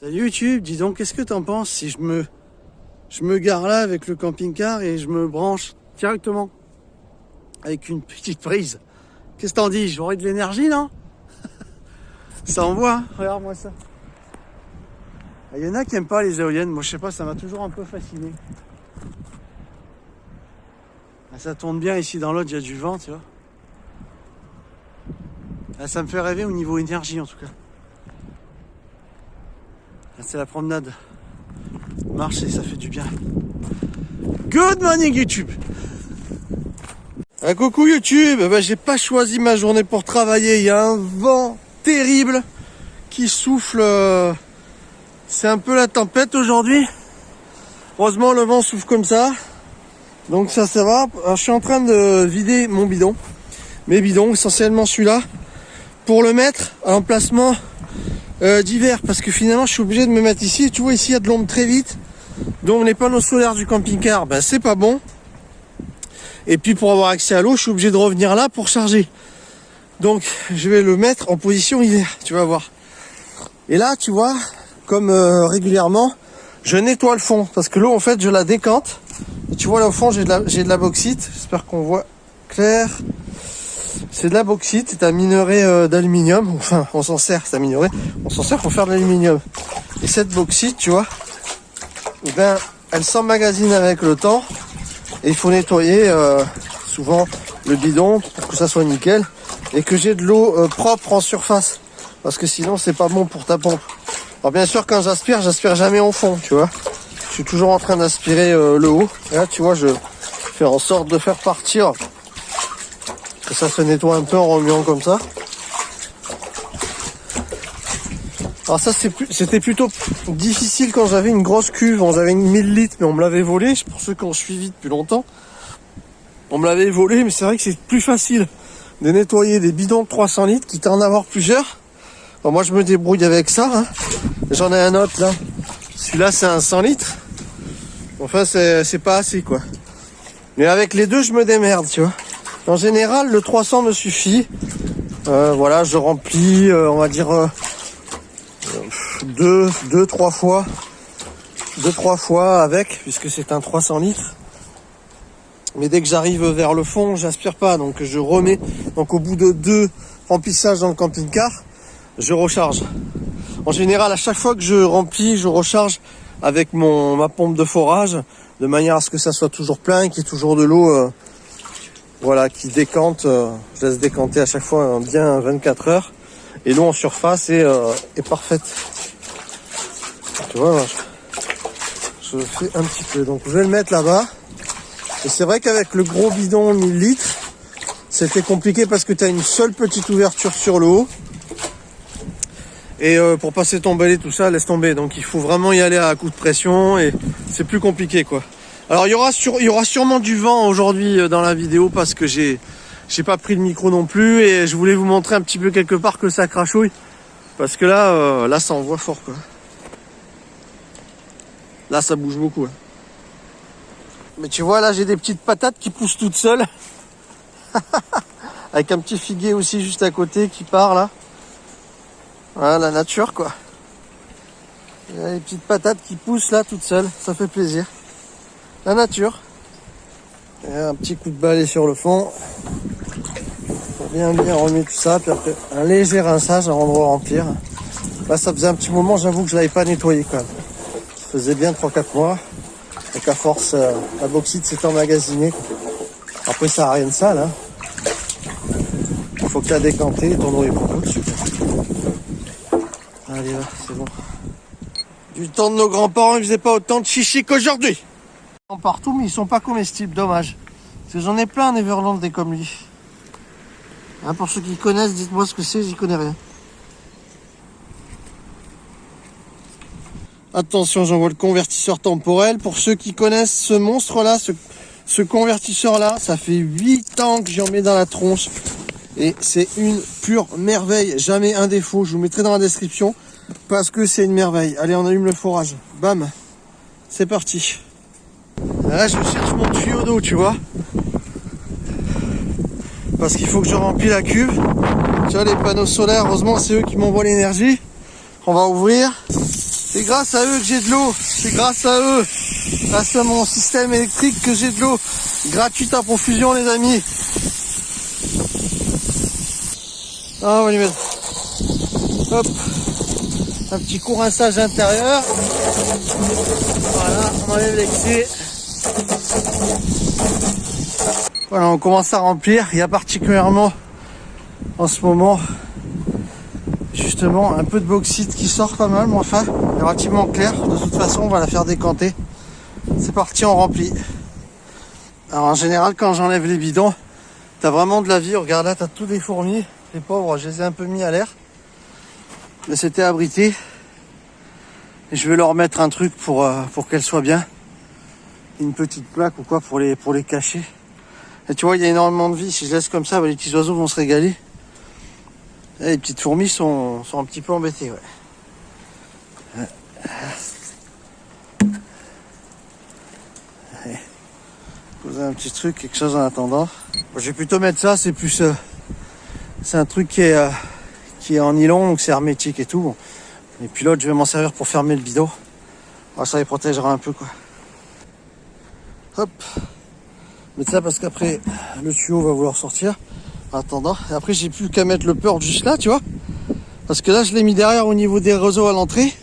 Salut YouTube, dis donc, qu'est-ce que t'en penses si je me gare là avec le camping-car et je me branche directement avec une petite prise? Qu'est-ce que t'en dis? J'aurai de l'énergie, non? Ça envoie, hein. Regarde-moi ça. Il y en a qui aiment pas les éoliennes, moi je sais pas, ça m'a toujours un peu fasciné. Ça tourne bien ici dans l'autre, il y a du vent, tu vois. Ça me fait rêver au niveau énergie en tout cas. C'est la promenade. Marcher, ça fait du bien. Good morning YouTube. Coucou YouTube. J'ai pas choisi ma journée pour travailler. Il y a un vent terrible qui souffle. C'est un peu la tempête aujourd'hui. Heureusement le vent souffle comme ça. Donc ça va. Alors, je suis en train de vider mon bidon. Mes bidons, essentiellement celui-là, pour le mettre à l'emplacement d'hiver, parce que finalement je suis obligé de me mettre ici. Tu vois, ici il y a de l'ombre très vite, donc les panneaux solaires du camping-car, c'est pas bon. Et puis pour avoir accès à l'eau, je suis obligé de revenir là pour charger. Donc je vais le mettre en position hiver, tu vas voir. Et là tu vois, comme régulièrement, je nettoie le fond, parce que l'eau en fait je la décante. Et tu vois là au fond j'ai de la bauxite, j'espère qu'on voit clair. C'est de la bauxite, c'est un minerai d'aluminium. Enfin, on s'en sert, c'est un minerai. On s'en sert pour faire de l'aluminium. Et cette bauxite, tu vois, elle s'emmagasine avec le temps. Et il faut nettoyer souvent le bidon pour que ça soit nickel. Et que j'ai de l'eau propre en surface. Parce que sinon, c'est pas bon pour ta pompe. Alors bien sûr, quand j'aspire jamais au fond, tu vois. Je suis toujours en train d'aspirer le haut. Et là, tu vois, je fais en sorte de faire partir. Ça se nettoie un peu en remuant comme ça. Alors ça c'était plutôt difficile quand j'avais une grosse cuve. J'avais une 1000 litres mais on me l'avait volé. Pour ceux qui ont suivi depuis longtemps, on me l'avait volé, mais c'est vrai que c'est plus facile de nettoyer des bidons de 300 litres quitte à en avoir plusieurs. Alors moi je me débrouille avec ça, hein. J'en ai un autre là. Celui-là c'est un 100 litres. Enfin c'est pas assez quoi. Mais avec les deux je me démerde, tu vois. En général, le 300 me suffit. Voilà, je remplis, on va dire, deux, trois fois avec, puisque c'est un 300 litres. Mais dès que j'arrive vers le fond, j'aspire pas, donc je remets. Donc au bout de 2 remplissages dans le camping-car, je recharge. En général, à chaque fois que je remplis, je recharge avec ma pompe de forage, de manière à ce que ça soit toujours plein, qu'il y ait toujours de l'eau. Voilà, qui décante, je laisse décanter à chaque fois bien 24 heures. Et l'eau en surface est parfaite. Tu vois, je fais un petit peu. Donc je vais le mettre là-bas. Et c'est vrai qu'avec le gros bidon 1000 litres, c'était compliqué parce que tu as une seule petite ouverture sur le haut. Et pour passer ton balai, tout ça, laisse tomber. Donc il faut vraiment y aller à coup de pression et c'est plus compliqué quoi. Alors il y aura sûrement du vent aujourd'hui dans la vidéo parce que j'ai pas pris le micro non plus et je voulais vous montrer un petit peu quelque part que ça crachouille parce que là ça envoie fort quoi. Là ça bouge beaucoup. Hein. Mais tu vois là j'ai des petites patates qui poussent toutes seules avec un petit figuier aussi juste à côté qui part là. Voilà la nature quoi. Il y a des petites patates qui poussent là toutes seules, ça fait plaisir. La nature. Et un petit coup de balai sur le fond. Pour bien remettre tout ça. Puis après, un léger rinçage avant de remplir. Là, ça faisait un petit moment, j'avoue que je l'avais pas nettoyé quand même. Ça faisait bien 3-4 mois. Et qu'à force, la bauxite s'est emmagasinée. Après, ça n'a rien de sale. Hein. Il faut que tu as décanté. Ton eau est beaucoup. Super. Allez, là, c'est bon. Du temps de nos grands-parents, ils faisaient pas autant de chichi qu'aujourd'hui. Partout, mais ils sont pas comestibles, dommage. Parce que j'en ai plein un Everland des comme lui. Hein, pour ceux qui connaissent, dites-moi ce que c'est, j'y connais rien. Attention, j'envoie le convertisseur temporel. Pour ceux qui connaissent ce monstre-là, ce convertisseur-là, ça fait 8 ans que j'en mets dans la tronche. Et c'est une pure merveille. Jamais un défaut. Je vous mettrai dans la description parce que c'est une merveille. Allez, on allume le forage. Bam. C'est parti. Là, je cherche mon tuyau d'eau, tu vois. Parce qu'il faut que je remplis la cuve. Tu vois, les panneaux solaires, heureusement, c'est eux qui m'envoient l'énergie. On va ouvrir. C'est grâce à eux que j'ai de l'eau. C'est grâce à eux, grâce à mon système électrique que j'ai de l'eau. Gratuite à profusion les amis. Ah, on va lui mettre. Hop. Un petit courrinçage intérieur. Voilà, on enlève l'excès. Voilà, on commence à remplir. Il y a particulièrement en ce moment justement un peu de bauxite qui sort pas mal, mais enfin, il est relativement clair. De toute façon, on va la faire décanter. C'est parti, on remplit. Alors en général, quand j'enlève les bidons, t'as vraiment de la vie. Regarde là, t'as tous les fourmis. Les pauvres, je les ai un peu mis à l'air. Mais c'était abrité. Et je vais leur mettre un truc pour qu'elles soient bien. Une petite plaque ou quoi pour les cacher. Et tu vois, il y a énormément de vie. Si je laisse comme ça, les petits oiseaux vont se régaler. Et les petites fourmis sont un petit peu embêtées. Ouais. Allez. Poser un petit truc, quelque chose en attendant. Bon, je vais plutôt mettre ça, c'est plus... c'est un truc qui est en nylon, donc c'est hermétique et tout. Et puis l'autre, je vais m'en servir pour fermer le bidon. Alors, ça les protégera un peu, quoi. Hop. Mettre ça parce qu'après, le tuyau va vouloir sortir. En attendant. Et après, j'ai plus qu'à mettre le port juste là, tu vois. Parce que là, je l'ai mis derrière au niveau des réseaux à l'entrée.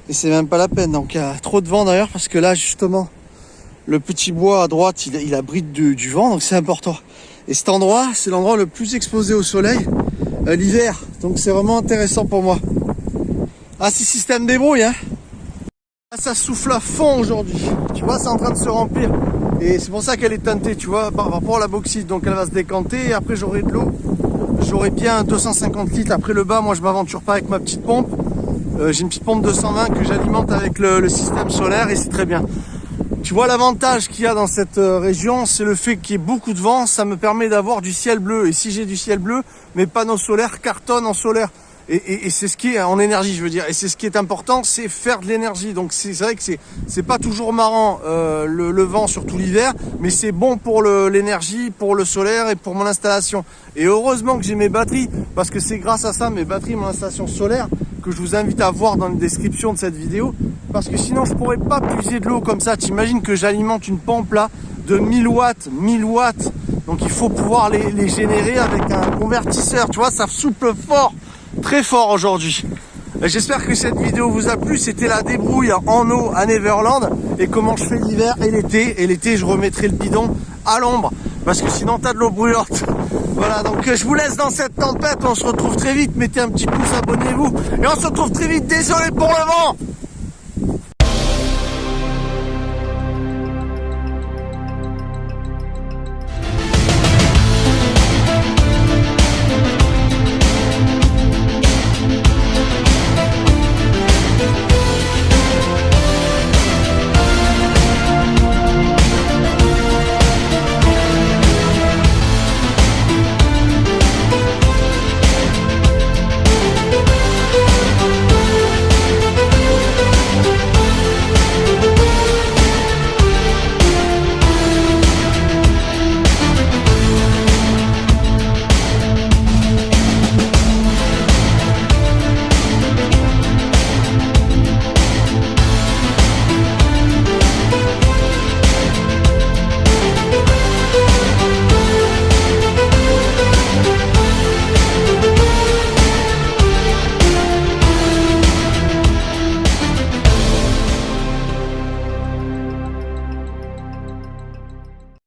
Et c'est même pas la peine. Donc, il y a trop de vent d'ailleurs. Parce que là, justement, le petit bois à droite, il abrite du vent. Donc, c'est important. Et cet endroit, c'est l'endroit le plus exposé au soleil l'hiver. Donc, c'est vraiment intéressant pour moi. Ah, si système débrouille, hein. Ça souffle à fond aujourd'hui. Tu vois, c'est en train de se remplir. Et c'est pour ça qu'elle est teintée, tu vois, par rapport à la bauxite. Donc elle va se décanter et après j'aurai de l'eau. J'aurai bien 250 litres. Après le bas, moi je m'aventure pas avec ma petite pompe. J'ai une petite pompe de 120 que j'alimente avec le système solaire et c'est très bien. Tu vois, l'avantage qu'il y a dans cette région, c'est le fait qu'il y ait beaucoup de vent. Ça me permet d'avoir du ciel bleu. Et si j'ai du ciel bleu, mes panneaux solaires cartonnent en solaire. Et c'est ce qui est en énergie, je veux dire. Et c'est ce qui est important, c'est faire de l'énergie. Donc c'est vrai que c'est pas toujours marrant le vent, surtout l'hiver, mais c'est bon pour l'énergie, pour le solaire et pour mon installation. Et heureusement que j'ai mes batteries, parce que c'est grâce à ça, mes batteries, mon installation solaire, que je vous invite à voir dans la description de cette vidéo. Parce que sinon, je pourrais pas puiser de l'eau comme ça. T'imagines que j'alimente une pompe là de 1000 watts. Donc il faut pouvoir les générer avec un convertisseur. Tu vois, ça souffle fort. Très fort aujourd'hui. J'espère que cette vidéo vous a plu. C'était la débrouille en eau à Neverland et comment je fais l'hiver et l'été. Et l'été, je remettrai le bidon à l'ombre parce que sinon t'as de l'eau brûlante. Voilà, donc je vous laisse dans cette tempête. On se retrouve très vite. Mettez un petit pouce, abonnez-vous et on se retrouve très vite. Désolé pour le vent.